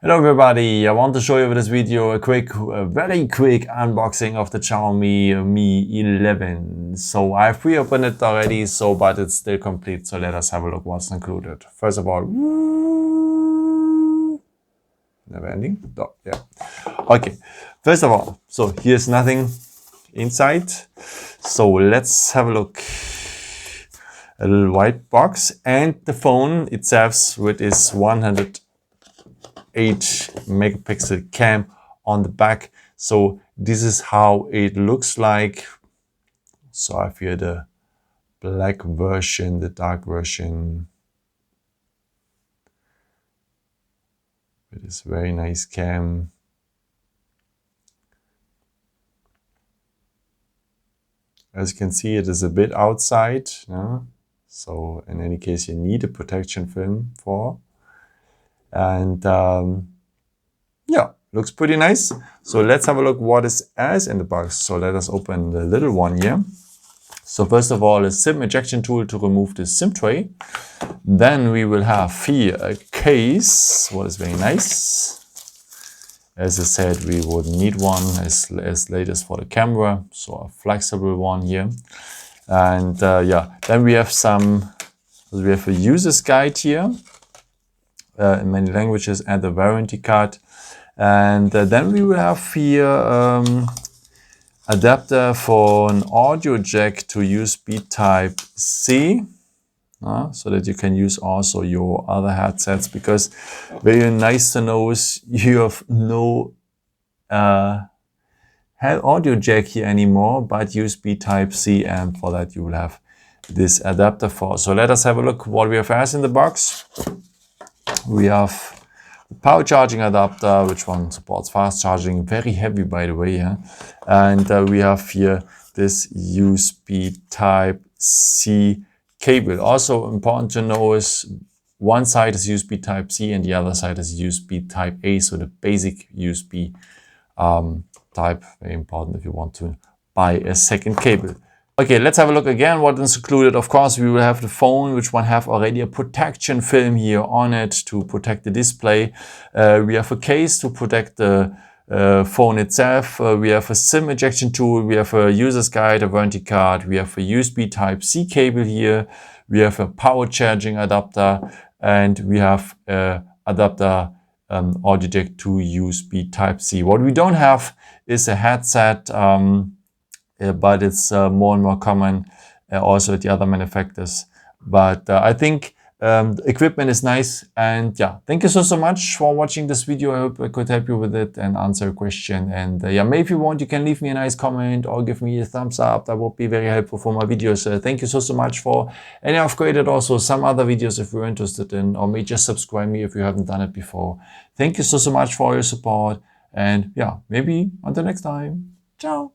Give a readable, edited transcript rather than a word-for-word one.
Hello everybody, I want to show you with this video a very quick unboxing of the Xiaomi Mi 11. So I've pre-opened it already, but it's still complete. So let us have a look what's included. First of all, never ending? Oh, yeah. Okay, first of all, so here's nothing inside. So let's have a look. A little white box and the phone itself with its 108 megapixel cam on the back. So this is how it looks like. So I have here the black version, the dark version. With this very nice cam. As you can see, it is a bit outside. So in any case, you need a protection film for. And yeah, looks pretty nice. So let's have a look what is else in the box. So let us open the little one here. So first of all, a SIM ejection tool to remove the SIM tray. Then we will have here a case, what is very nice. As I said, we would need one as latest for the camera, so a flexible one here. And yeah, then we have a user's guide here in many languages and a warranty card. And then we will have here adapter for an audio jack to USB Type C, so that you can use also your other headsets, because very nice to know is you have no audio jack here anymore, but USB Type C, and for that you will have this adapter for. So let us have a look what we have as in the box. We have the power charging adapter, which one supports fast charging, very heavy by the way, yeah? And we have here this USB Type C cable. Also important to know is one side is USB Type C and the other side is USB Type A, so the basic USB type, very important if you want to buy a second cable. Okay, let's have a look again what is included. Of course, we will have the phone, which one have already a protection film here on it to protect the display. We have a case to protect the phone itself. We have a SIM ejection tool. We have a user's guide, a warranty card. We have a USB Type C cable here. We have a power charging adapter, and we have a adapter audio jack to USB Type C. What we don't have is a headset. But it's more and more common also at the other manufacturers. But I think the equipment is nice. And yeah, thank you so much for watching this video. I hope I could help you with it and answer a question. And yeah, maybe if you want, you can leave me a nice comment or give me a thumbs up. That would be very helpful for my videos. Thank you so much for, and I've created also some other videos if you're interested in, or maybe just subscribe me if you haven't done it before. Thank you so much for your support. And yeah, maybe until next time. Ciao.